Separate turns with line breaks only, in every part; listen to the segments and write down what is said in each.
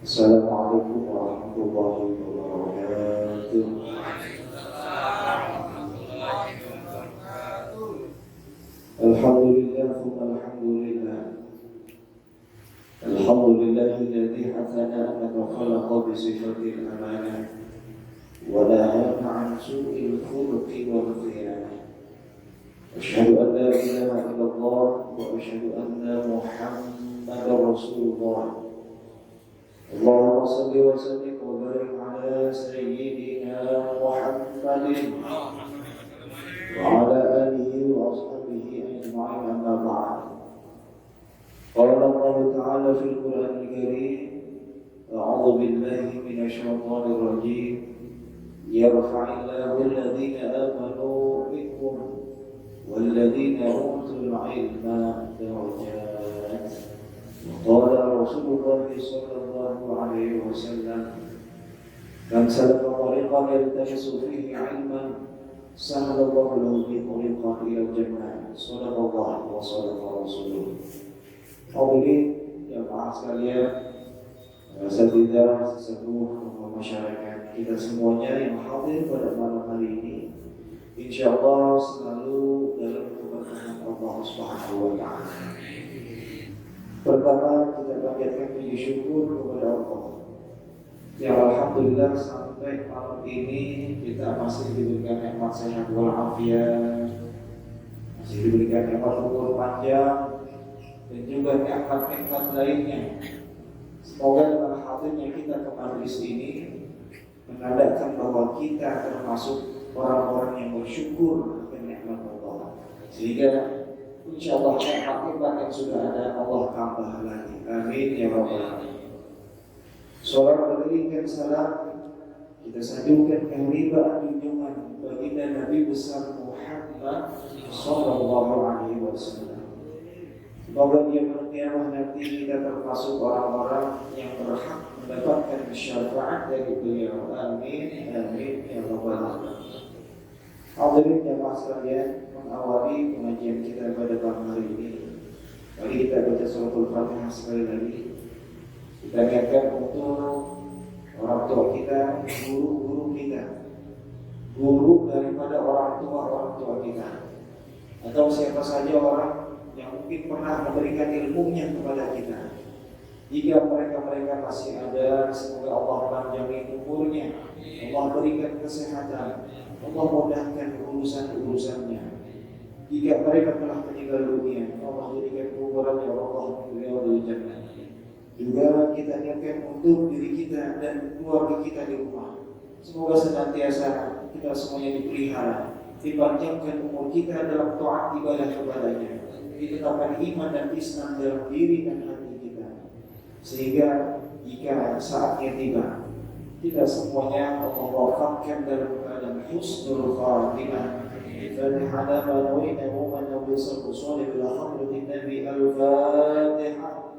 Assalamualaikum warahmatullahi wabarakatuh. Alhamdulillah, thumma alhamdulillah. Alhamdulillahilladzi hathana wa khalaqa bi sifatil amanah wa nahana 'an su'il khuluqi wal khiyanah. Asyhadu an la ilaha illallah wa asyhadu anna Muhammadar Rasulullah. Allahumma salli wa sallim wa barik ala sayyidina Muhammadin wa ala alihi wa ashabihi ajma'in, amma ba'd. Qala Allah Ta'ala fil Qur'anil Karim, a'udzu billahi minasy syaithanir rajim. Yarfa'illahu alladhina amanu minkum walladhina utul 'ilma darajat. Qala Rasulullah sallallahu alaihi wasallam, man salaka tariqan yaltamisu fihi 'ilman sahalallahu lahu bihi tariqan ila jannah. Shadaqallahu wa shadaqa rasuluh. Hadirin jamaah sekalian, asatidzah, sesepuh, masyarakat kita semuanya yang hadir pada malam hari ini, insyaallah selalu dalam keberkahan Allah Subhanahu wa taala. Pertama, kita panjatkan puji syukur kepada Allah yang alhamdulillah sampai malam ini kita masih diberikan nikmat sehat walafiat, masih diberikan nikmat umur panjang dan juga nikmat-nikmat lainnya. Semoga dengan hadirnya kita ke majelis ini menandakan bahwa kita termasuk orang-orang yang bersyukur akan nikmat Allah, sehingga insyaallah nikmat yang sudah ada Allah tambah lagi. Amin ya rabbal alamin. Salat berikan salam kita sanjungkan kehormatan junjungan baginda Nabi besar Muhammad sallallahu alaihi wasallam. Semoga dia berkiamah nanti kita termasuk orang-orang yang berhak mendapatkan syafaat dari beliau. Amin amin ya rabbal alamin. Hadirin jamaah sekalian, mengawali pengajian kita pada malam hari ini, mari kita baca suratul Fatihah sekali lagi. Kita niatkan untuk orang tua kita, guru-guru kita, guru daripada orang tua kita, atau siapa saja orang yang mungkin pernah memberikan ilmunya kepada kita. Jika mereka masih ada, semoga Allah panjangkan umurnya, Allah berikan kesehatan, Allah mudahkan urusan-urusannya. Jika mereka telah meninggal dunia, Allah berikan kuburannya, Allah berikan jannah. Juga kita niatkan untuk diri kita dan keluarga kita di rumah, semoga senantiasa kita semuanya dipelihara, dipanjangkan umur kita dalam taat ibadah kepadanya, ditetapkan iman dan Islam dalam diri dan hati kita, sehingga jika saatnya tiba, kita semuanya Allah wafatkan dalam keadaan husnul khatimah. Al-Fatihah wa nawaitu wa nawaitu salih bil hadratin Nabi. Al-Fatihah.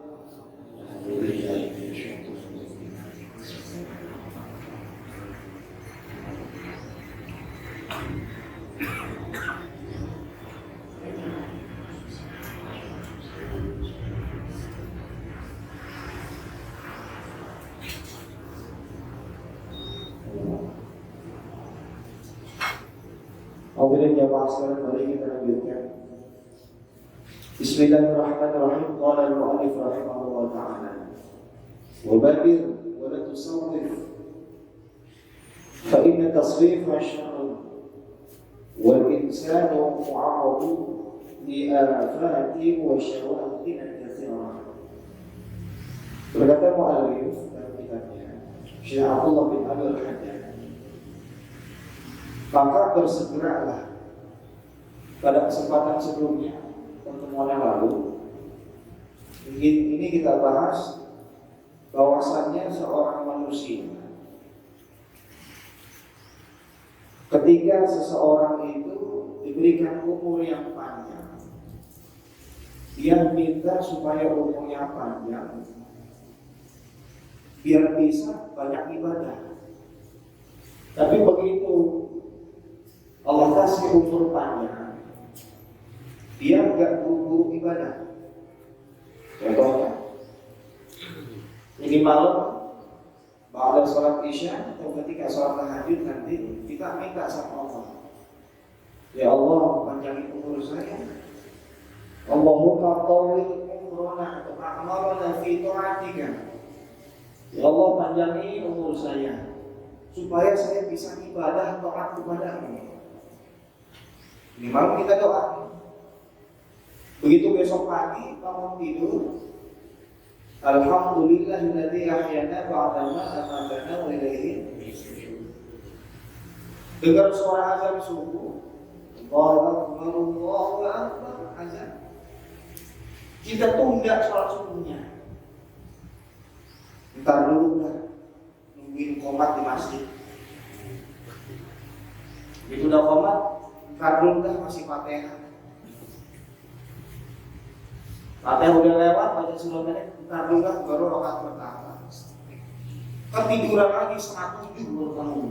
Hadirin jamaah sekalian, mari kita lanjutkan. Bismillahirrahmanirrahim. Qala al-mu'allif rahimahullah ta'ala, wa badir wa la tusawwif fa inna taswifa syarrun wal insanu mu'arradu li afati wa syawatin katsirah. Berkata mu'allif dalam kitabnya Syekh Abdullah bin Abdul Haddad, maka bersegeralah. Pada kesempatan sebelumnya, pertemuan yang lalu, ini kita bahas bahwasannya seorang manusia, ketika seseorang itu diberikan umur yang panjang, dia minta supaya umurnya panjang biar bisa banyak ibadah. Tapi begitu Allah kasih umur panjang, dia enggak buru-buru ibadah. Contohnya, ini malam Ba'da sholat isya atau ketika sholat tahajud nanti kita minta sama Allah, ya Allah panjangin umur saya, Allahumma tawwil umrana atau a'marana fi ta'atika, ya Allah panjangin umur saya supaya saya bisa ibadah taat kepadamu. Ini malam kita doa. Begitu besok pagi bangun tidur, alhamdulillahilladzi ahyana ba'dama amatana wa ilaihi nusyur. Dengar suara azan subuh, Allahu akbar azan. Kita tunda sholat subuhnya. Entar dulu lah, nungguin qomat di masjid. Begitu udah qomat, entar dulu lah masih Fatihah. Fatihah udah lewat, baca surah pendek, entar dulu lah baru rakaat pertama. Ketiduran lagi 7:30 baru bangun.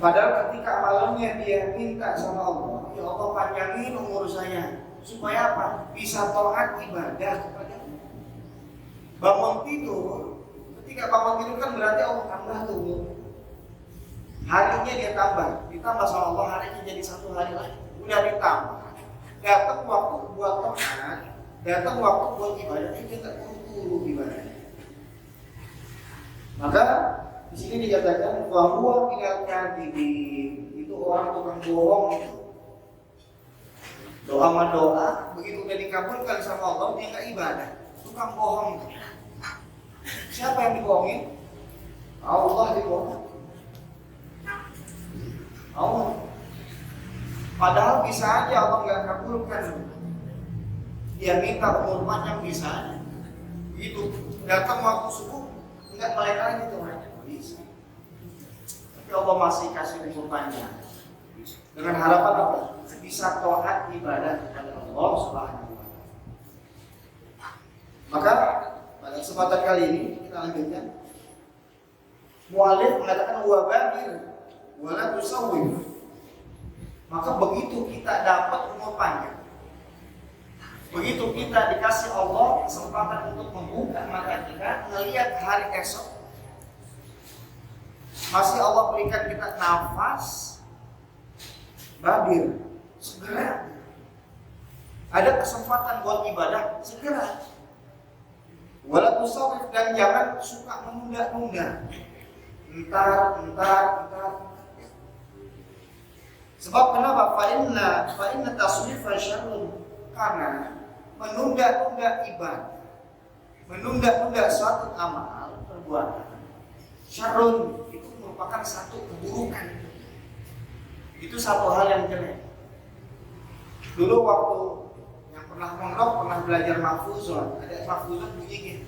Padahal ketika malamnya dia minta sama Allah, ya Allah panjangin umur saya supaya apa? Bisa taat ibadah kepadamu. Bangun tidur, ketika bangun tidur kan berarti Allah tambah tuh umur. Harinya dia ditambah sama Allah, harinya jadi 1 hari lagi. Udah ditambah. Datang waktu buat taat, datang waktu buat ibadah, dia tak turu ibadah. Maka di sini dikatakan bahwa minal kadhibin, itu orang tukang bohong itu. Doa doa begitu udah dikabulkan sama Allah dia nggak ibadah, tukang bohong. Siapa yang dibohongin? Allah dibohong. Allah. Padahal bisa aja Allah nggak kabulkan. Dia minta umur panjang bisa. Begitu datang waktu subuh nggak balik lagi tuh bisa. Tapi Allah masih kasih umur panjang. Dengan harapan apa? Bisa taat ibadah kepada Allah Subhanahu wa taala. Maka pada kesempatan kali ini kita lanjutkan. Mu'allif mengatakan wa badir wa la tusawwif. Maka begitu kita dapat umur panjang, begitu kita dikasih Allah kesempatan untuk membuka mata kita, melihat hari esok, masih Allah berikan kita nafas, badir, segera. Ada kesempatan buat ibadah, segera. Wala tusawwif, dan jangan suka menunda-nunda. Entar. Sebab kenapa? Fa'inna taswifa syarrun. Karena menunda-nunda ibadah, menunda-nunda suatu amal, perbuatan, syarrun, itu merupakan satu keburukan. Itu satu hal yang jelek. Dulu waktu yang pernah mondok, pernah belajar mahfuzun, ada mahfuzun bunyi gini.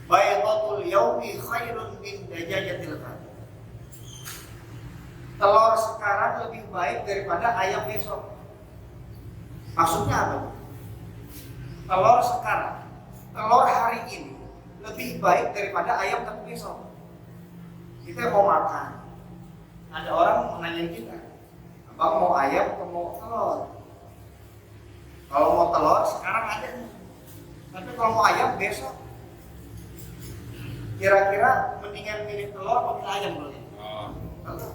Baydatul yaumi khairun min dajajatil qadr. Telur sekarang lebih baik daripada ayam besok. Maksudnya apa? Telur sekarang, telur hari ini lebih baik daripada ayam tapi besok. Kita mau makan, ada orang menanya kita, abang mau ayam atau mau telur? Kalau mau telur sekarang ada nih, tapi kalau mau ayam besok, kira-kira mendingan milih telur atau milih ayam dulu? Telur.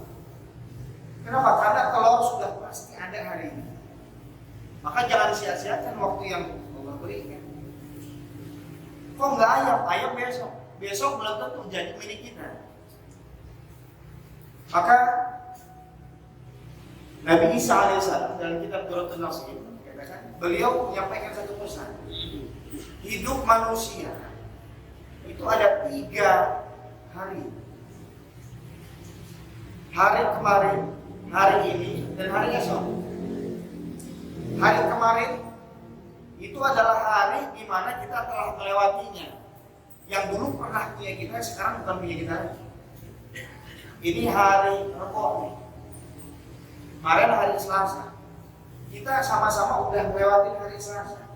Kenapa? Karena telur sudah pasti ada hari ini. Maka jangan sia-siakan waktu yang Allah berikan. Kok nggak ayam? Ayam besok. Besok belum tentu jadi milik kita. Maka Nabi Isa alaihissalam dalam kitab Qur'an Nasir katakan, beliau menyampaikan satu pesan. Hidup manusia itu ada 3 hari. Hari kemarin, hari ini, dan hari esok. Hari kemarin itu adalah hari di mana kita telah melewatinya. Yang dulu pernah punya kita, sekarang bukan punya kita lagi. Ini hari Rabu. Kemarin hari Selasa. Kita sama-sama udah melewati hari Selasa.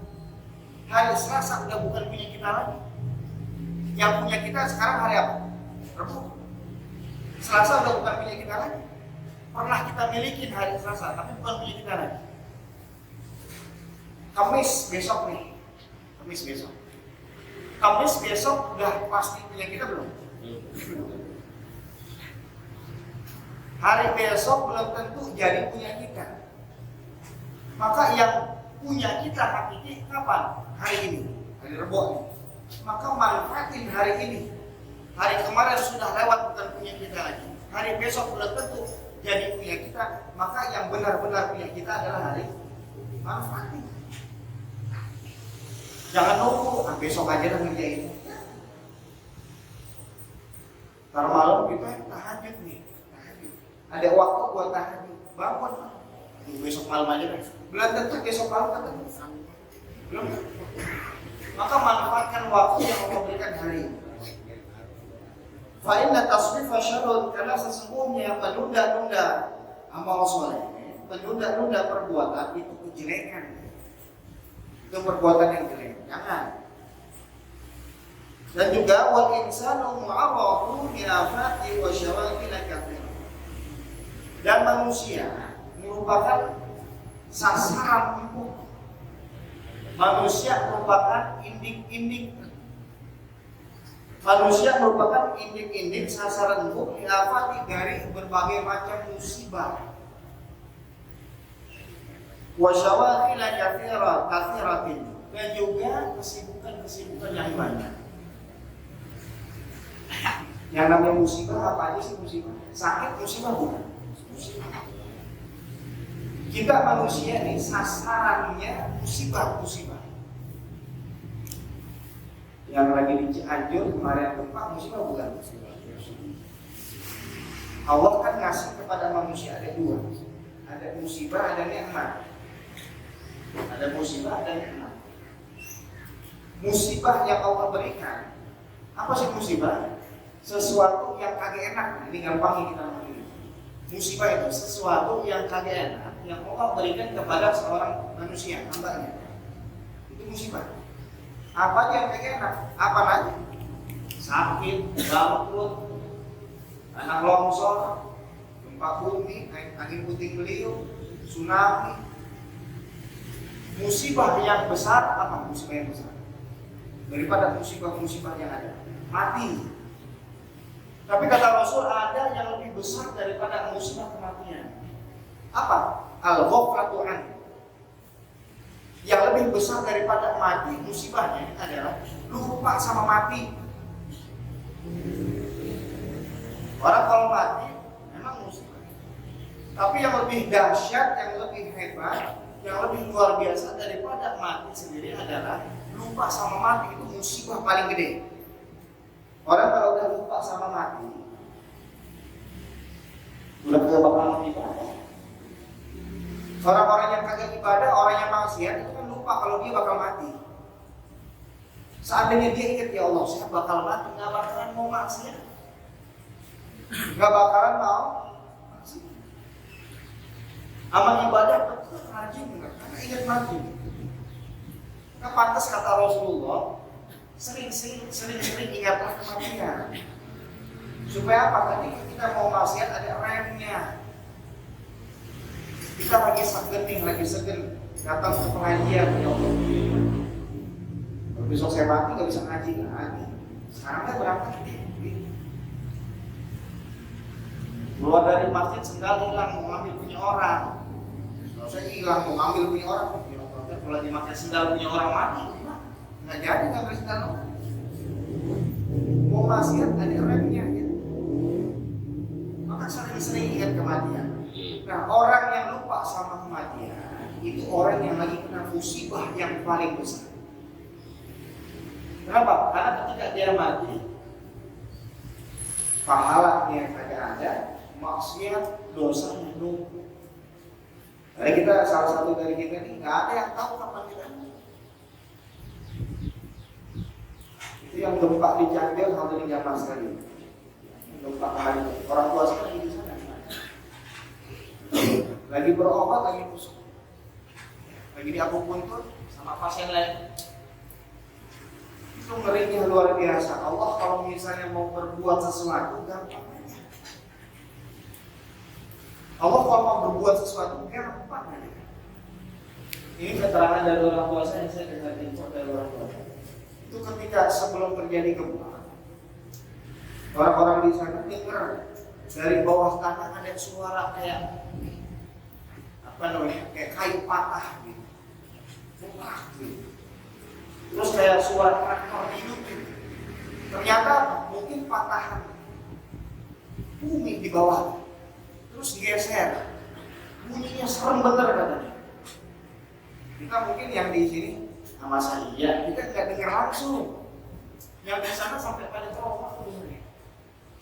Hari Selasa udah bukan punya kita lagi. Yang punya kita sekarang hari apa? Rabu. Selasa udah bukan punya kita lagi. Pernah kita milikin hari Selasa, tapi bukan punya kita lagi. Kamis besok nih. Kamis besok.
Kamis besok udah pasti punya kita belum? Hari besok belum tentu jadi punya kita. Maka yang punya kita hakiki kapan? Hari ini, hari Rebo ini. Maka manfaatin hari ini. Hari kemarin sudah lewat, bukan punya kita lagi. Hari besok belum tentu jadi punya kita. Maka yang benar-benar punya kita adalah hari manfaatin. Jangan nunggu, besok aja lah ngerjain. Ntar malam kita tahajud nih. Ada waktu buat tahajud, bangun. Besok malam aja kan. Belum tentu besok malam ketemu. Belum. Maka manfaatkan waktu yang Allah berikan hari ini. Fa inna taswifa syarrun, karena sesungguhnya penunda-nunda amal soleh, penunda-nunda perbuatan itu kejelekan. Itu perbuatan yang jelek. Jangan. Dan juga wal insanu mu'arradu bi afati wa syawaqil katsir. Dan manusia merupakan sasaran empuk. Manusia merupakan indik-indik. Manusia merupakan indik-indik sasaran empuk di afati dari berbagai macam musibah. Wa syawaqil katsiratin, dan juga kesibukan-kesibukan yang banyak. Yang namanya musibah apa aja sih musibah? Sakit musibah bukan? Musibah. Kita manusia nih sasarannya musibah. Yang lagi di Cianjur kemarin gempa musibah bukan? Allah kan ngasih kepada manusia ada dua. Ada musibah, ada nikmat. Ada musibah, ada nikmat. Musibah yang Allah berikan, apa sih musibah? Sesuatu yang kagak enak. Ini gampangnya kita ngomongin. Musibah itu sesuatu yang kagak enak yang Allah berikan kepada seorang manusia, hambanya. Itu musibah. Apa yang kagak enak? Apa lagi? Sakit, bangkrut, anak longsor, gempa bumi, angin puting beliung, tsunami. Musibah yang besar apa? Musibah yang besar daripada musibah-musibah yang ada, mati. Tapi kata Rasul ada yang lebih besar daripada musibah kematian. Apa? Al-ghaflatu an. Yang lebih besar daripada mati musibahnya adalah lupa sama mati. Orang kalau mati memang musibah. Tapi yang lebih dahsyat, yang lebih hebat, yang lebih luar biasa daripada mati sendiri adalah lupa sama mati. Itu musibah paling gede. Orang kalau udah lupa sama mati, udah kagak bakal ibadah. Orang-orang yang kagak ibadah, orang yang maksiat itu kan lupa kalau dia bakal mati. Seandainya dia ingat, ya Allah, saya bakal mati, nggak bakalan mau maksiat, nggak bakalan mau maksiat. Amal ibadah betul rajin enggak? Karena ingat mati. Nah, pantas kata Rasulullah, sering-sering ingatlah kematian. Supaya apa? Tadi kita mau maksiat ada remnya. Kita lagi seger datang ke pengajian, ya Allah. Kalau besok saya mati nggak bisa ngaji lagi. Sekarang kan berangkat keluar dari masjid sendal hilang, mau ngambil punya orang. Kalau saya hilang mau ngambil punya orang, kalau dimakai sendal punya orang mati, nggak jadi ngambil sendal. Mau maksiat ada remnya gitu. Maka sering-sering ingat kematian. Nah, orang yang lupa sama kematian itu orang yang lagi kena musibah yang paling besar. Kenapa? Karena ketika dia mati, pahalanya kagak ada, maksiat, dosa menumpuk. Jadi kita salah satu dari kita ini nggak ada yang tahu kapan kita mati. Itu yang gempa di Cianjur hampir 13 kali. Gempa kemarin orang tua saya lagi di sana. Lagi berobat, lagi busuk, lagi di akupuntur sama pasien lain. Itu ngerinya luar biasa. Allah kalau misalnya mau berbuat sesuatu gampang aja. Allah kalau mau berbuat sesuatu gampang aja. Ini keterangan dari orang tua saya dengar info dari orang tua saya. itu ketika sebelum terjadi gempa, orang-orang di sana dengar dari bawah tanah ada suara kayak kayak kayu patah gitu, gitu. Terus kayak suara traktor hidup gitu. Ternyata mungkin patahan bumi di bawah, terus geser, bunyinya serem bener katanya. Kita mungkin yang di sini sama saya, kita nggak dengar langsung. Yang di sana sampai pada trauma tuh dengerin.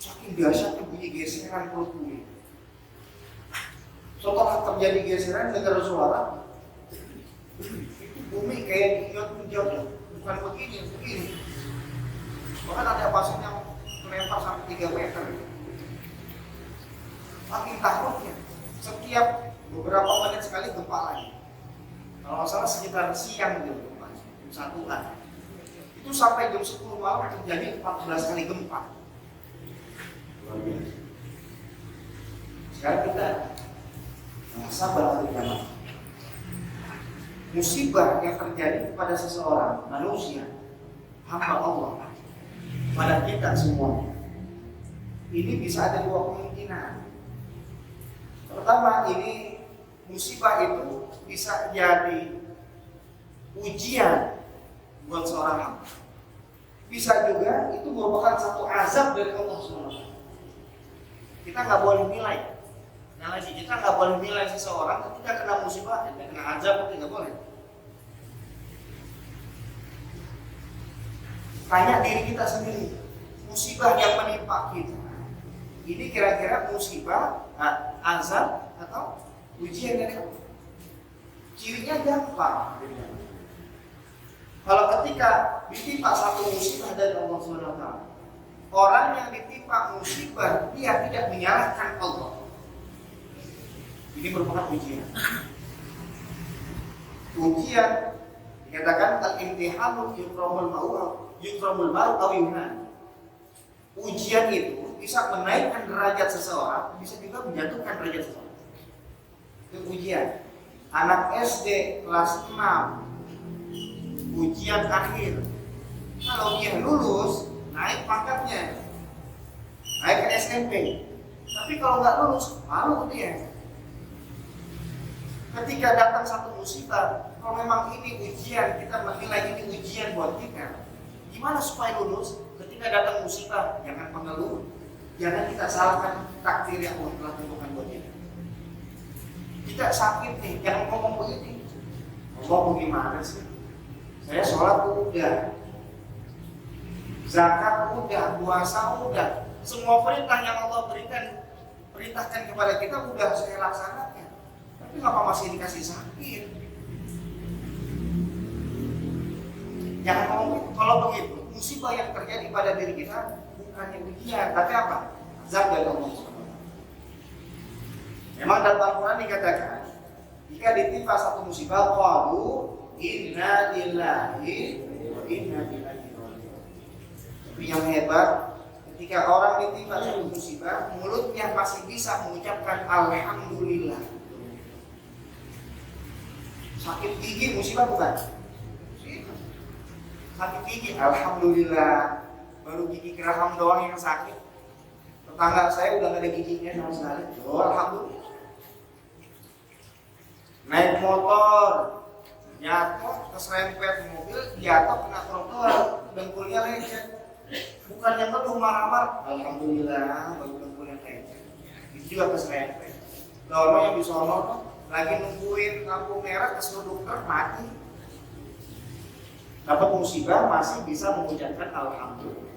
Saking dahsyatnya bunyi geseran perut bumi. Setelah terjadi geseran dengar suara, itu bumi kayak diinjak-injak, bukan begini. Bahkan ada pasien yang melempar sampai 3 meter. Saking takutnya, setiap beberapa menit sekali gempa lagi. Kalau nggak salah sekitar siang gitu, jam 1-an. Itu sampai jam 10 malam terjadi 14 kali gempa. Luar biasa. Sekarang kita sabar hati jamaah. Musibah yang terjadi kepada seseorang manusia, hamba Allah, pada kita semua, ini bisa ada 2 kemungkinan. Pertama, ini musibah itu bisa jadi ujian buat seorang hamba. Bisa juga itu merupakan satu azab dari Allah SWT. Kita nggak boleh nilai. Kita nggak boleh nilai seseorang ketika kena musibah, kena azab, itu nggak boleh. Tanya diri kita sendiri, musibah yang menimpa kita, ini kira-kira musibah, azab atau ujian dari Allah? Cirinya gampang. Kalau ketika ditimpa satu musibah dari Allah SWT, orang yang ditimpa musibah dia tidak menyalahkan Allah. Ini merupakan ujian. Ujian dikatakan al-imtihanu yukramul ma'u aw yuhan. Ujian itu bisa menaikkan derajat seseorang, bisa juga menjatuhkan derajat seseorang. Itu ujian. Anak SD kelas 6, ujian akhir. Kalau dia lulus, naik pangkatnya, naik ke SMP. Tapi kalau nggak lulus, malu dia. Ketika datang satu musibah, kalau memang ini ujian, kita menilai ini ujian buat kita, gimana supaya lulus? Ketika datang musibah, jangan mengeluh, jangan kita salahkan takdir yang Allah telah tentukan buat kita. Kita sakit nih, jangan ngomong begini. Ngomong gimana sih? Saya sholat udah, zakat udah, puasa udah, semua perintah yang Allah perintahkan kepada kita udah saya laksanakan. Tapi kenapa masih dikasih sakit? Jangan ngomong kalau begitu. Musibah yang terjadi pada diri kita bukannya ujian, tapi apa? Azab dari Allah SWT. Memang dalam Al-Quran dikatakan, jika ditimpa satu musibah, qalu inna lillahi wa inna ilaihi raji'un. Tapi yang hebat, ketika orang ditimpa satu musibah, mulutnya masih bisa mengucapkan alhamdulillah. Sakit gigi musibah bukan? Sakit gigi, alhamdulillah. Baru gigi geraham doang yang sakit. Tetangga saya udah gak ada giginya sama sekali. Oh, alhamdulillah. Naik motor, jatuh, keserempet mobil, jatuh kena trotoar, dengkulnya lecet. Bukannya ngeluh marah-marah, alhamdulillah, baru dengkulnya lecet. Itu juga keserempet. Lalu yang di sono lagi nungguin lampu merah ke dokter mati. Dapat musibah masih bisa mengucapkan alhamdulillah.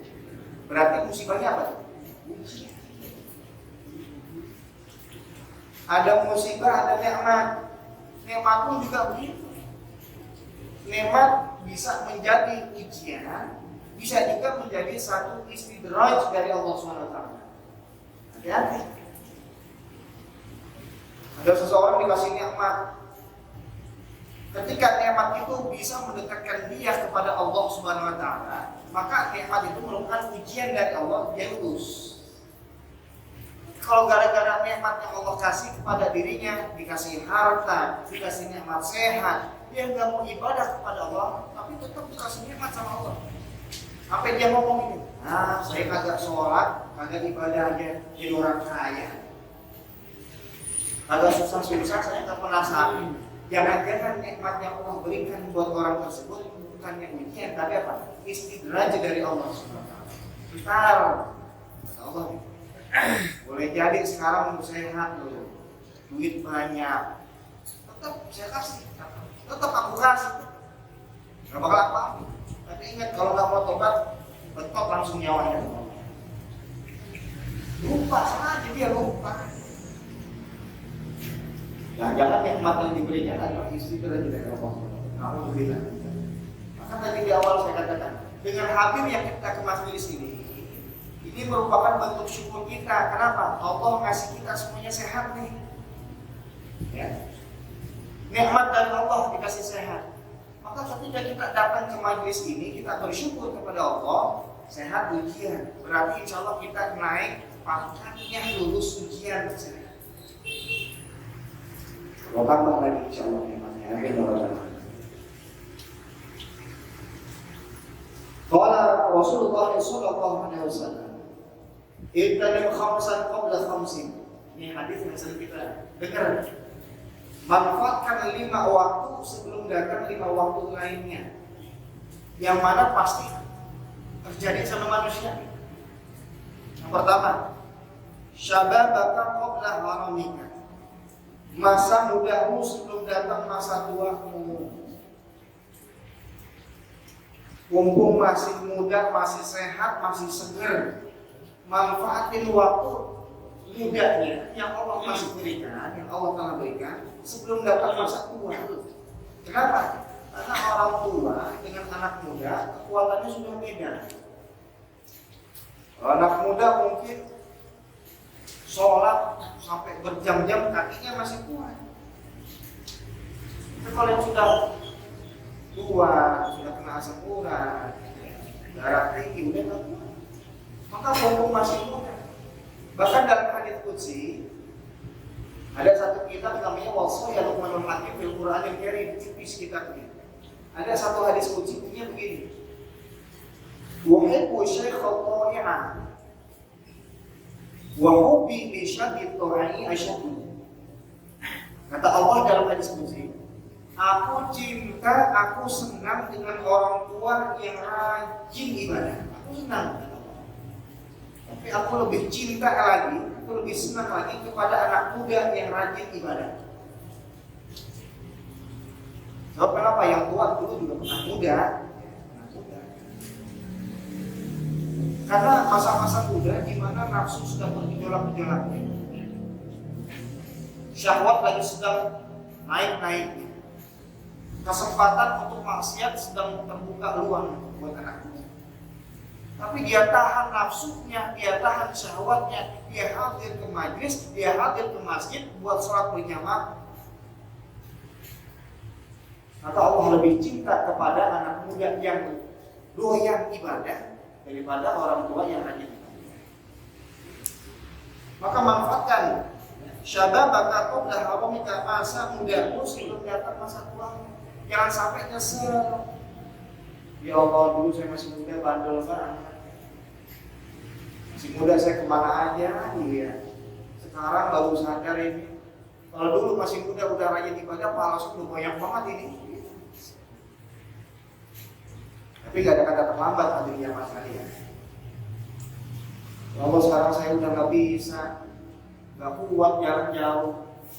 Berarti musibahnya apa? Ujian. Ada musibah, ada nikmat. Nikmat pun juga begitu. Nikmat bisa menjadi ujian, bisa juga menjadi satu istidraj dari Allah SWT. Hati-hati. Ada seseorang dikasih nikmat. Ketika nikmat itu bisa mendekatkan dia kepada Allah Subhanahu wa taala, maka nikmat itu merupakan ujian dari Allah, dia lulus. Kalau gara-gara nikmat yang Allah kasih kepada dirinya, dikasih harta, dikasih nikmat sehat, dia nggak mau ibadah kepada Allah, tapi tetap dikasih nikmat sama Allah. Sampai dia ngomong ini, saya kagak sholat, kagak ibadah aja, jadi orang kaya. Kagak susah-susah, saya nggak pernah sakit. Jangan-jangan nikmat yang Allah berikan buat orang tersebut bukannya ujian, tapi apa? Istidraj dari Allah SWT. Bentar, kata Allah, boleh jadi sekarang untuk sehat loh, duit banyak, tetap saya kasih, tetap aku kasih, nggak bakal apa. Tapi ingat kalau nggak mau tobat, betok langsung nyawanya. Lupa saja dia lupa. Jangan nikmat yang diberikan adalah istidraj dari Allah. Alhamdulillah. Maka tadi di awal saya katakan, dengan hadir yang kita ke majelis ini merupakan bentuk syukur kita. Kenapa? Allah ngasih kita semuanya sehat nih. Ya. Nikmat dari Allah dikasih sehat. Maka ketika kita datang ke majelis ini, kita bersyukur kepada Allah, sehat ujian. Berarti insya Allah kita naik pangkatnya, lulus ujian sehat.
Kalau tambah lagi insya Allah nikmatnya. Qala Rasulullah sallallahu alaihi wasallam, "Ittanim khamsan qabla khamsin." Ini hadis yang sering kita dengar. Manfaatkan 5 waktu sebelum datang 5 waktu lainnya, yang mana pasti terjadi sama manusia. Yang pertama, syababaka qabla haramika. Masa mudamu sebelum datang masa tuamu. Mumpung masih muda, masih sehat, masih segar, manfaatin waktu mudanya yang Allah masih berikan, yang Allah telah berikan sebelum datang masa tua. Kenapa? Karena orang tua dengan anak muda kekuatannya sudah beda. Anak muda mungkin sholat sampai berjam-jam kakinya masih kuat. Tapi kalau yang sudah tua, sudah kena asam urat, darah tinggi, udah nggak kuat. Maka mumpung masih muda. Bahkan dalam hadits qudsi ada satu kitab namanya Wasaya Luqmanul Hakim fil Qur'anil Karim, tipis kitabnya. Ada satu hadis qudsi bunyinya begini. Uhibbu syaikhal ta'i'a wa hubbi li syadid ta'i asyaddu. Kata Allah dalam hadis qudsi, aku cinta, aku senang dengan orang tua yang rajin ibadah. Aku senang. Tapi aku lebih cinta lagi, aku lebih senang lagi kepada anak muda yang rajin ibadah. Sebab kenapa? Yang tua dulu juga pernah muda. Karena masa-masa muda di mana nafsu sudah bergejolak-gejolaknya, syahwat lagi sedang naik-naiknya, kesempatan untuk maksiat sedang terbuka luang buat anak muda. Tapi dia tahan nafsunya, dia tahan syahwatnya, dia hadir ke majlis, dia hadir ke masjid buat sholat berjamaah. Maka Allah lebih cinta kepada anak muda yang doyan ibadah daripada orang tua yang rajin ibadah. Maka manfaatkan syababaka qabla haramika, masa mudamu sebelum datang masa tuamu. Jangan sampai nyesel. Ya Allah, dulu saya masih muda, bandel banget. Masih muda saya kemana aja, iya. Sekarang baru sadar ini. Kalau dulu masih muda udah rajin ibadah, pahala udah banyak banget ini. Tapi gak ada kata terlambat hadirnya mas kalian. Ya Allah, sekarang saya udah gak bisa, gak kuat jalan jauh.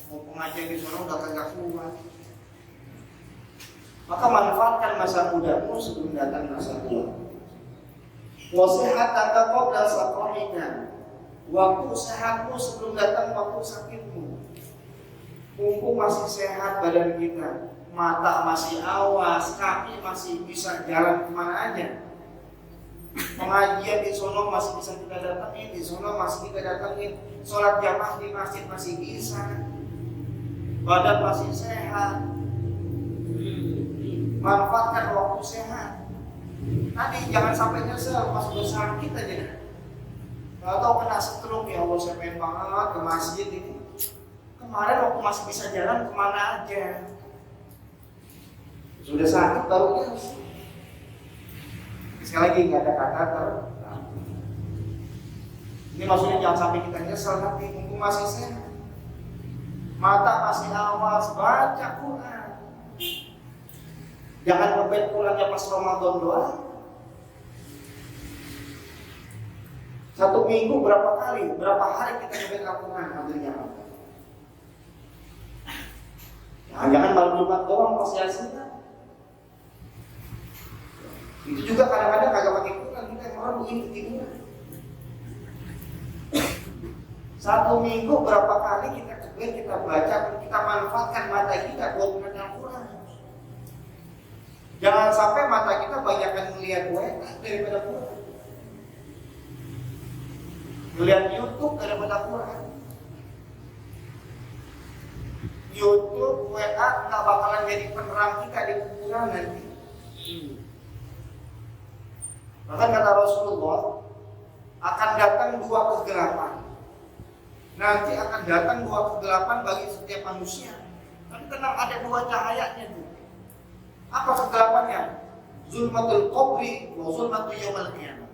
Mau pengajian di sana udah gak kuat. Maka manfaatkan masa mudamu sebelum datang masa tua. Wasihataka qabla saqamika. Waktu sehatmu sebelum datang waktu sakitmu. Mumpung masih sehat badan kita, mata masih awas, kaki masih bisa jalan kemana aja. Pengajian di sono masih bisa kita datangin, di sono masih kita datangin. Sholat jamaah di masjid masih bisa. Badan masih sehat. Manfaatkan waktu sehat. Tadi jangan sampai nyesel pas udah sakit aja. Kalau tahu kena stroke, ya Allah saya pengen banget ke masjid ini. Kemarin waktu masih bisa jalan kemana aja. Sudah sakit baru nyesel.
Sekali lagi nggak ada kata terlambat. Ini maksudnya jangan sampai kita nyesel nanti mumpung masih sehat. Mata masih awas, baca Quran. Jangan ngebet Qurannya pas Ramadan doang. Satu minggu berapa kali, berapa hari kita ngebet Al-Quran hadirnya. Jangan malam Jumat doang pas Yasin. Itu juga kadang-kadang kagak pakai Quran, kita yang orang begini ketiduran. Satu minggu berapa kali kita coba, kita baca, kita manfaatkan mata kita buat membaca Al-Quran. Jangan sampai mata kita banyakkan melihat WA daripada Quran, melihat YouTube daripada Quran. YouTube, WA nggak bakalan jadi penerang kita di kuburan nanti. Bahkan kata Rasulullah, akan datang dua kegelapan. Nanti akan datang dua kegelapan bagi setiap manusia. Tapi tenang, ada dua cahayanya tuh. Apa kegelapannya? Zulmatul qabri wa zulmatul yaumil qiyamah.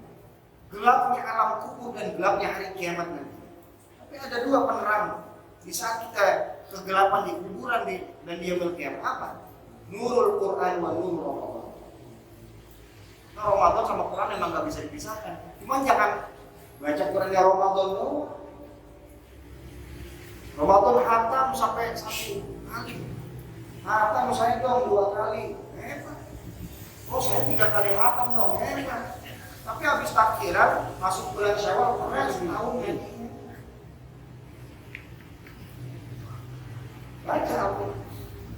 Gelapnya alam kubur dan gelapnya hari kiamat nanti. Tapi ada dua penerang di saat kita kegelapan di kuburan dan di yaumil qiyamah. Apa? Nurul Quran wa nurul Ramadan. Nah, Ramadan sama Quran memang gak bisa dipisahkan. Cuman jangan baca Qurannya Ramadan doang. Ramadan hatam sampai 1 kali. Hatam saya dong 2 kali. Hebat. Oh saya 3 kali hatam dong. Hebat. Tapi habis takbiran masuk bulan Syawal pernah setahun jadi. Baca Al-Quran.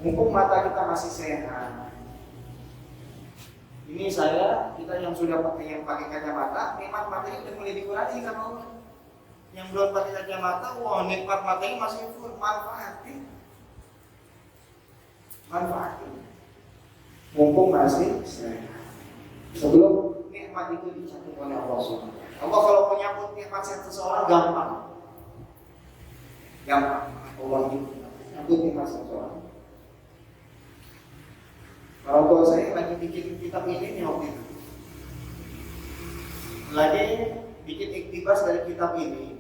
Mumpung mata kita masih sehat. Ini kita yang sudah pakai kacamata, nikmat matanya udah mulai dikurangi sama Allah. Yang belum pakai kacamata, wah nikmat matanya masih full, manfaatin. Mumpung masih sehat. Sebelum nikmat itu dicatat oleh Allah SWT. Allah kalau menyambut nikmat seseorang gampang. Allah itu menyambut nikmat seseorang. Orang tua saya lagi bikin kitab ini nih waktu itu. Lagi bikin iktibas dari kitab ini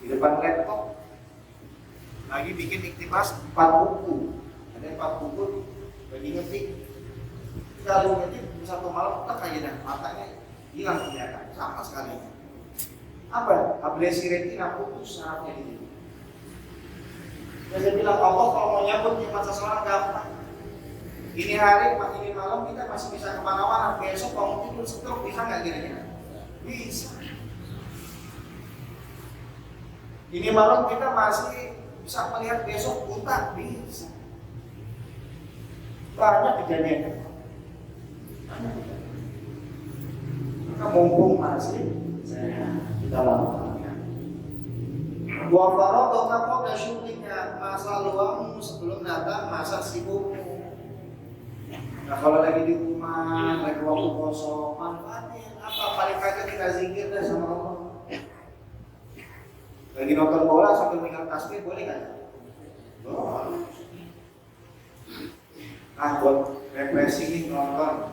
di depan laptop. Lagi bikin iktibas 4 buku. Ada 4 buku lagi ngetik. Kalau ngetik satu malam tak aja dah matanya hilang kelihatan sama sekali. Apa? Ablesi retina putus sarafnya di sini. Saya bilang Allah kalau mau nyambut nikmat seseorang gampang. Ini hari, ini malam kita masih bisa kemana-mana. Besok bangun tidur stroke bisa nggak kira-kira? Bisa. Ini malam kita masih bisa melihat besok buta, bisa. Banyak kejadian. Maka mumpung masih kita lakukan. Wa faradaka qabla syughika, masa luangmu sebelum datang masa sibukmu. Nah kalau lagi di rumah, lagi waktu kosong, manfaatin apa? Paling kagak kita zikir deh sama Allah. Lagi nonton bola sambil megang tasbih boleh nggak? Boleh. Nah buat refreshing nih nonton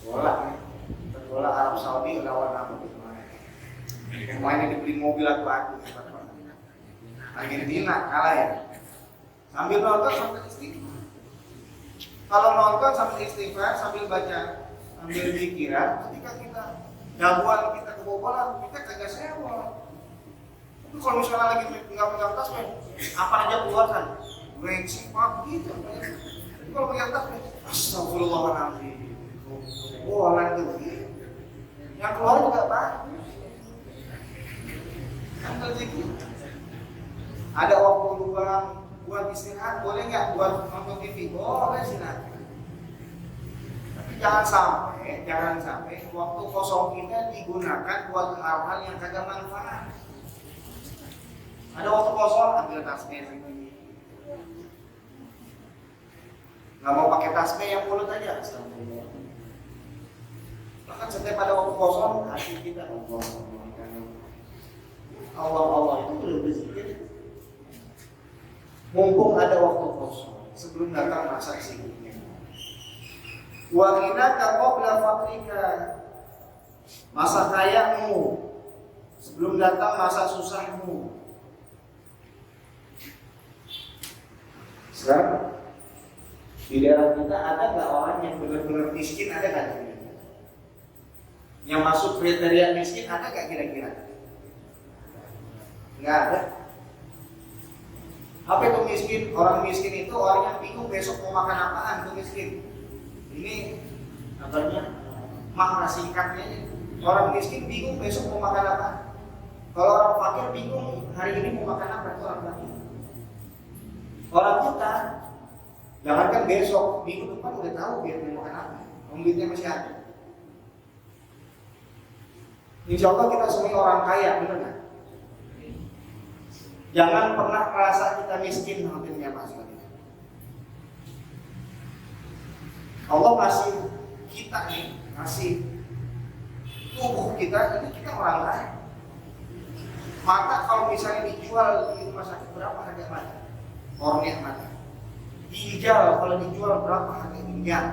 bola Arab Saudi lawan apa gitu. Pemainnya dibeli mobil atau aku Argentina kalah ya. Sambil nonton sambil istighfar. Kalau nonton sambil istighfar, sambil baca, sambil pikiran, ketika kita jagoan kita kebobolan, kita kagak sewa. Tapi kalau misalnya lagi nggak pegang tas, apa aja keluar kan? Gengsi, pak gitu. Tapi kalau pegang tas, astagfirullahaladzim. Oh, lanjut. Yang keluar juga bagus. Ambil zikir. Ada waktu luang buat istirahat, boleh nggak buat nonton TV? Boleh silakan. Tapi jangan sampai waktu kosong kita digunakan buat hal-hal yang kagak manfaat. Ada waktu kosong ambil tasbih. Nggak mau pakai tasbih yang mulut aja. Bahkan setiap ada waktu kosong hati kita Allah itu udah berzikir. Mumpung ada waktu kosong sebelum datang masa sibuknya. Wa ghinaka qabla faqrika, masa kayamu sebelum datang masa susahmu. Sekarang di daerah kita ada nggak orang yang benar-benar miskin? Ada nggak kira-kira? Yang masuk kriteria miskin ada nggak kira-kira? Nggak ada. Apa itu miskin? Orang miskin itu orang yang bingung besok mau makan apaan, itu miskin. Ini namanya makna singkatnya. Orang miskin bingung besok mau makan apa. Kalau orang fakir bingung hari ini mau makan apa, itu orang fakir. Orang kita jangankan besok, minggu depan udah tahu dia mau makan apa. Duitnya masih ada. Insya Allah kita semua orang kaya, benar nggak? Jangan pernah merasa kita miskin, hampirnya Mas. Allah kasih kita nih, kasih tubuh kita, ini kita orang kaya. Mata kalau misalnya dijual di rumah sakit berapa harga mata? Kornea mata. Ginjal kalau dijual berapa harga ginjal?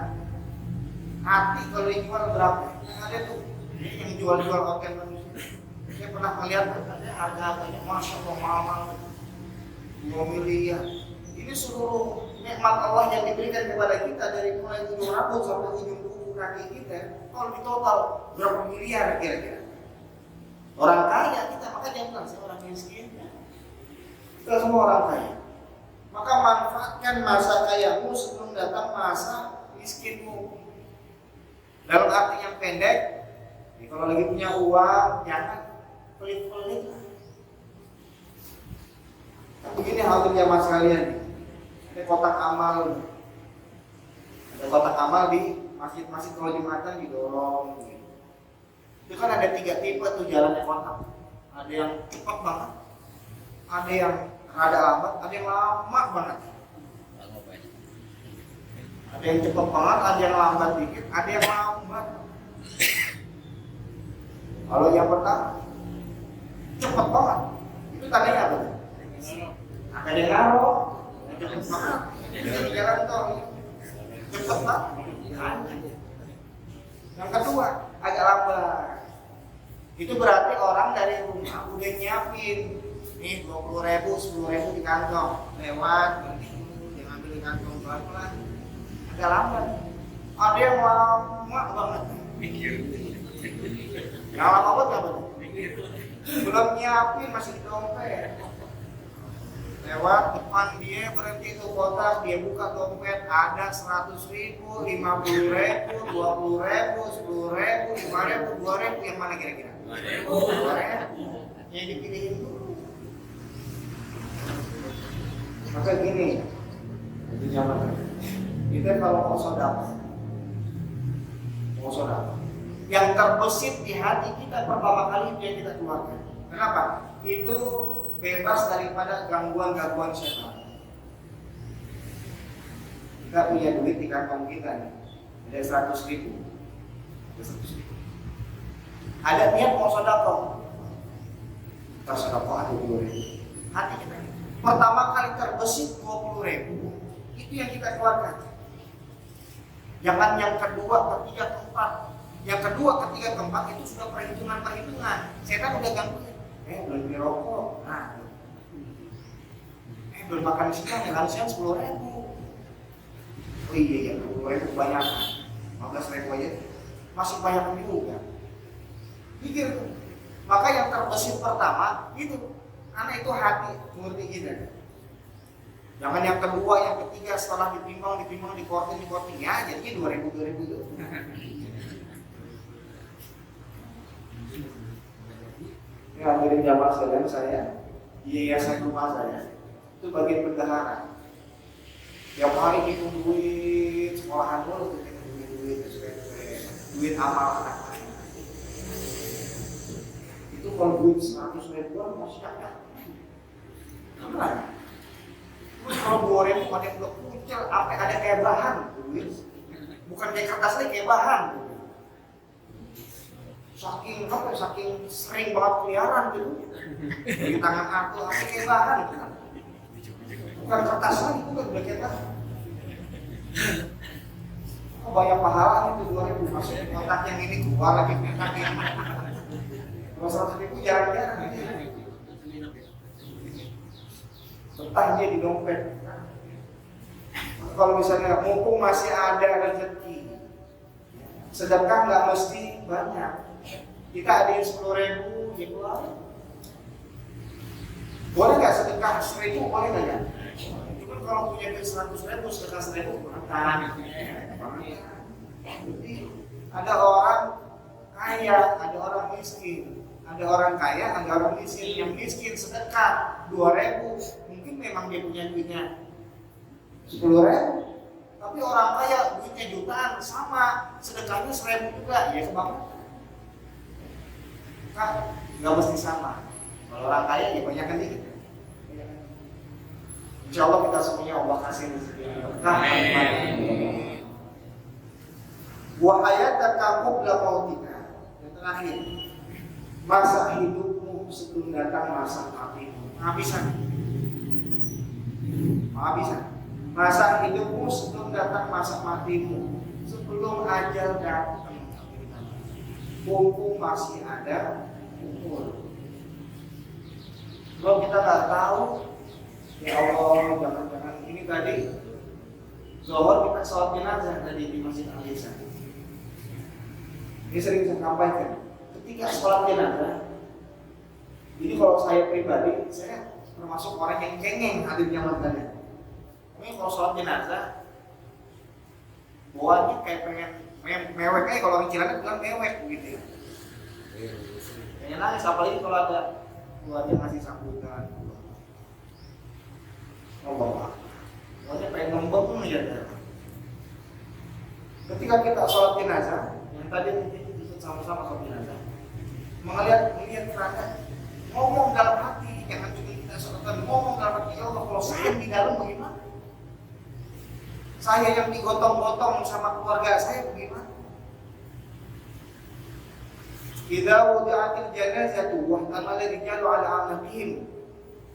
Hati kalau dijual berapa? Yang ada tuh yang jual-jual organ manusia. Saya pernah melihat ada harga-harganya, masya Allah mahal, 2 miliar. Ini seluruh nikmat Allah yang diberikan kepada kita dari mulai ujung rambut sampai ujung kuku kaki kita. Kalau di total berapa miliar kira-kira? Orang kaya kita, maka jangan bilang saya orang miskin. Kita semua orang kaya. Maka manfaatkan masa kayamu sebelum datang masa miskinmu. Dalam arti yang pendek, kalau lagi punya uang jangan pelit-pelit. Begini halnya mas kalian. Ada kotak amal. Ada kotak amal di masjid-masjid kalau Jumatan didorong. Itu kan ada 3 tipe tuh jalannya kotak. Ada yang cepat banget, ada yang rada lambat, ada yang lama banget. Ada yang cepat banget, ada yang lambat dikit, ada yang lambat. Kalau yang pertama cepat banget, itu tandanya apa? Ada yang ngaruh, cepat banget. Ini jalan tol, cepat banget. Yang kedua agak lambat. Itu berarti orang dari rumah udah nyiapin nih 20.000, 10.000 di kantong, lewat, dia ngambil di kantong pelan-pelan, agak lambat. Ada yang lama banget, yang lama banget apa tuh? Belum nyiapin masih di dompet. Lewat depan dia berhenti tuh kotak, dia buka dompet ada 100.000, 50.000, 20.000, 10.000, 5.000, 2.000, yang mana kira-kira? 2.000. Yang dipilihin dulu. Maka gini, itu zaman kita kalau mau sedekah, yang terbesit di hati kita pertama kali itu yang kita keluarkan. Kenapa? Itu bebas daripada gangguan-gangguan setan. Kita punya duit di kantong kita nih, ada 100.000, ada niat mau sedekah, tersedekah ada 2.000. Hati kita pertama kali terbesit 20.000, itu yang kita keluarkan. Jangan yang kedua, ketiga, keempat. Yang kedua, ketiga, keempat itu sudah perhitungan. Setan udah gangguin. Belum beli rokok, belum makan siang, makan siang 10.000. Oh iya, 10.000 kebanyakan, 15.000 aja masih banyak juga. Pikir tuh. Maka yang terbesit pertama itu, karena itu hati murni kita. Jangan yang kedua, yang ketiga setelah ditimbang, dikorting ya, jadinya 2.000 itu. Ini hadirin jamaah sekalian, saya di yayasan rumah saya itu bagian bendahara. Tiap hari hitung duit, sekolahan dulu duit amal anak-anak. Itu kalau duit 100.000 masih ada. Benar. Terus kalau 2.000 ada yang udah kucel, sampai ada kayak bahan duit. Bukan kayak kertas lagi, kayak bahan. Saking sering banget keliaran gitu. Di tangan aku sampai kayak bahan. Bukan kertas lagi, bukan kayak bahan. Oh, banyak pahala itu 2.000, maksudnya kotak yang ini keluar lagi kotak yang ini. Kalau 100.000 jarang-jarang gitu. Betah dia di dompet. Kalau misalnya mumpung masih ada rezeki, sedekah nggak mesti banyak. Kita ada yang 10.000, ya keluar. Boleh nggak sedekah 1.000? Boleh nggak ya? Cuma kalau punya duit 100.000, sedekah 1.000 kurang. Jadi ada orang kaya, ada orang miskin. Ada orang kaya, ada orang miskin. Yang miskin sedekah 2.000, mungkin memang dia punya duitnya 10.000. Tapi orang kaya duitnya jutaan, sama sedekahnya 1.000 juga, ya kebangetan. Kan nggak mesti sama. Kalau orang kaya ya banyak kan dikit. Insya Allah kita semuanya Allah kasih rezeki berkah. Wa hayataka qabla mautika. Yang terakhir, masa hidupmu sebelum datang masa matimu. Penghabisan. Masa hidupmu sebelum datang masa matimu. Sebelum ajal datang. Mumpung masih ada umur. Kalau kita nggak tahu, ya Allah, jangan-jangan ini tadi Zuhur kita sholat jenazah tadi di Masjid Al-Ihsan. Ini sering saya sampaikan. Ketika sholat jenazah, ini kalau saya pribadi, saya termasuk orang yang cengeng hadirnya warganya. Ini kalau sholat jenazah, bawaannya kayak pengen mewek aja, kalau orang Cilandak bilang mewek gitu ya. Pengen nangis, apalagi kalau ada keluarga ngasih sambutan. Allah, pokoknya pengen ngembeng aja. Ketika kita sholat jenazah, yang tadi kita sama-sama sholat jenazah, melihat kerana ngomong dalam hati, jangan cuma kita sholatkan, ngomong dalam hati, ya Allah, kalau saya di dalam bagaimana? Saya yang digotong-gotong sama keluarga saya bagaimana? Idza wudi'atil janazatu wa ihtamala rijalu 'ala 'anaqihim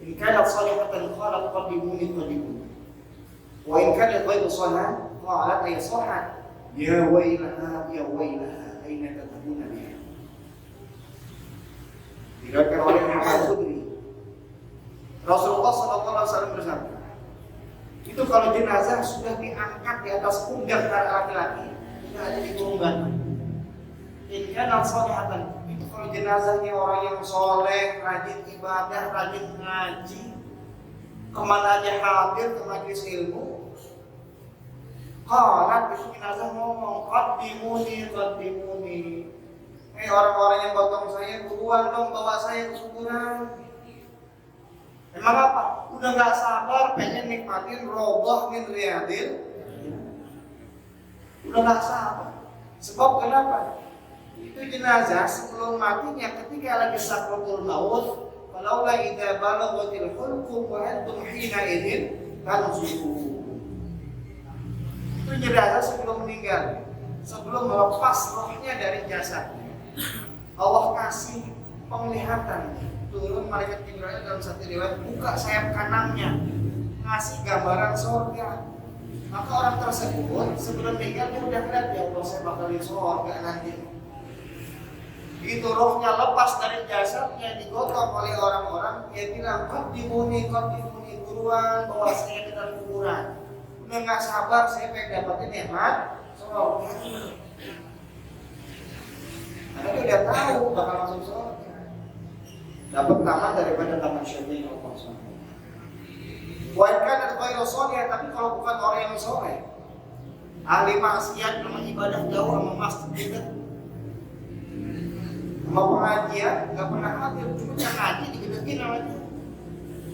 in kanat salihatan qalat qaddimuni wa in kanat ghayru salihah qalat ay sahhat ya wailaha aina tadhhabuna biha. Diriwayatkan oleh Imam Al-Khudri, Rasulullah SAW bersabda, itu kalau jenazah sudah diangkat di atas pundak para laki-laki, tidak ada diturunkan. In kanat salihatan, itu kalau jenazahnya orang yang soleh, rajin ibadah, rajin ngaji, kemana aja hadir ke majelis ilmu. Qalat, itu jenazah ngomong, qaddimuni. Orang-orang yang gotong saya, buruan dong bawa saya ke kuburan. Emang apa? Udah gak sabar pengen nikmatin Raudhah min Riyadil. Udah gak sabar. Sebab kenapa? Itu jenazah sebelum matinya ketika lagi sakratul maut, falaula idza balaghatil hulqum wa antum hina idzin tanzuru. Itu jenazah sebelum meninggal, sebelum melepas rohnya dari jasadnya. Allah kasih penglihatan, turun malaikat Jibril dalam satu riwayat buka sayap kanannya, ngasih gambaran surga. Maka orang tersebut sebelum meninggal dia udah lihat, ya Allah, saya bakal di surga nanti. Begitu rohnya lepas dari jasadnya, digotong oleh orang-orang, dia bilang, qaddimuni, buruan bawa saya ke dalam kuburan. Udah nggak sabar, saya pengen dapatin nikmat surga. Karena dia udah tahu bakal masuk surga, dapat taman daripada taman syurga Allah SWT. Walaupun ada ghairu sholih, tapi kalau bukan orang yang soleh, ahli maksiat, memang ibadah jauh sama masjid dekat, sama pengajian nggak pernah hadir, cuma yang ngaji digedekin namanya.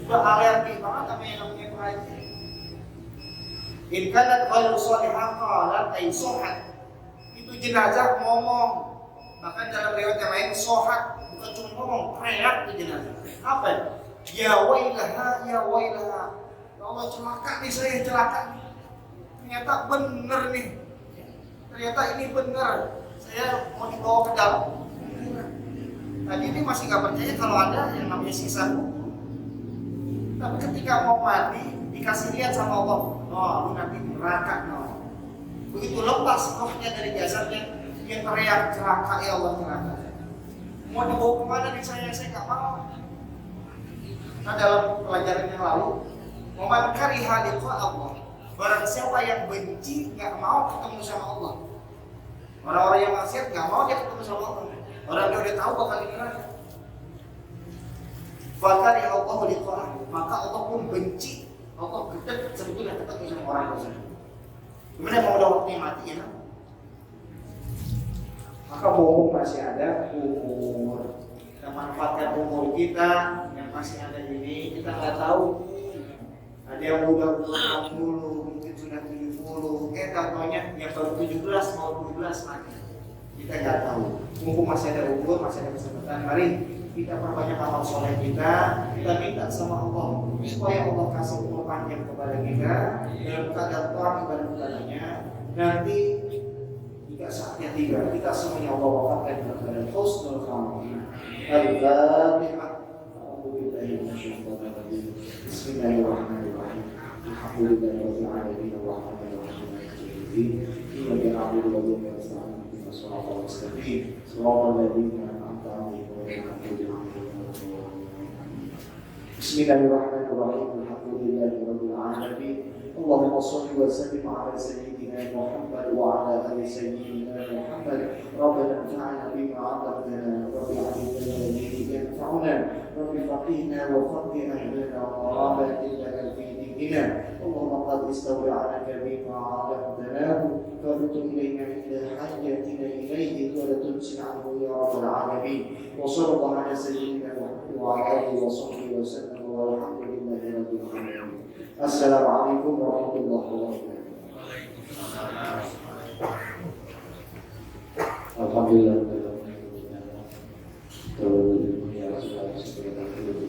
Udah alergi banget sama yang namanya pengajian. In kanat ghairu sholihah qalat ay sahhat. Itu jenazah ngomong. Bahkan dalam riwayat yang lain sohat, bukan cuma ngomong, teriak di jenazah. Apa? Ya wailaha. Ya Allah, celaka nih saya, celaka nih. Ternyata bener nih. Ternyata ini bener. Saya mau dibawa ke dalam. Tadi ini masih gak percaya kalau ada yang namanya sisa kubur. Tapi ketika mau mati, dikasih lihat sama Allah, oh lu nanti neraka, no. Begitu lepas rohnya dari jasadnya, dia teriak celaka, ya Allah celaka. Mau dibawa kemana nih saya nggak mau. Nah dalam pelajaran yang lalu, momen kariha liqa Allah, barang siapa yang benci nggak mau ketemu sama Allah. Orang-orang yang maksiat nggak mau dia ketemu sama Allah. Orang dia udah tahu bakal di neraka. Fakariha Allah liqa'ah, maka Allah pun benci. Allah gedek sebetulnya ketemu sama orang tersebut. Kemudian mau udah waktunya mati ya.
Maka mumpung masih ada umur,
Kita manfaatkan umur kita yang masih ada ini. Kita nggak tahu. Ada yang udah 60, mungkin sudah 70. Contohnya yang baru 17 mau 12 mati. Kita nggak tahu. Mumpung masih ada umur, masih ada kesempatan. Mari kita perbanyak amal soleh kita minta sama Allah supaya Allah kasih umur panjang kepada kita dalam keadaan taat ibadah kepadanya. Nanti jika saatnya tiba, kita semuanya Allah wafatkan dalam keadaan husnul khatimah. Al-Fatihah. A'udzubillahi minasyaitonir rajim. Bismillahirrahmanirrahim. Alhamdulillahirabbil alamin arrahmanir rahim. Iyyaka na'budu wa iyyaka nasta'in. Ihdinas siratal mustaqim. Shiratal ladzina an'amta 'alaihim ghairil maghdubi 'alaihim. Bismillahirrahmanirrahim. Alhamdulillahirabbil alamin. Allahumma shalli wa sallim 'ala sayyidina Muhammad wa 'ala ali sayyidina Muhammad. Rabbana anfa'na bima 'allamtana wa bi'ilmina alladhi yanfa'una wa bi faqihna wa faqih ahlina wa batilana fi dinina. Allahumma qad istawda'naka bima 'allamtanahu فردت إلينا عند حاجتنا إليه ولا تنسي عنه يا رب العالمين. وصلى الله على سيدنا محمد وعلى آله وصحبه وسلم والحمد لله رب العالمين. السلام عليكم ورحمة الله وبركاته. الحمد لله.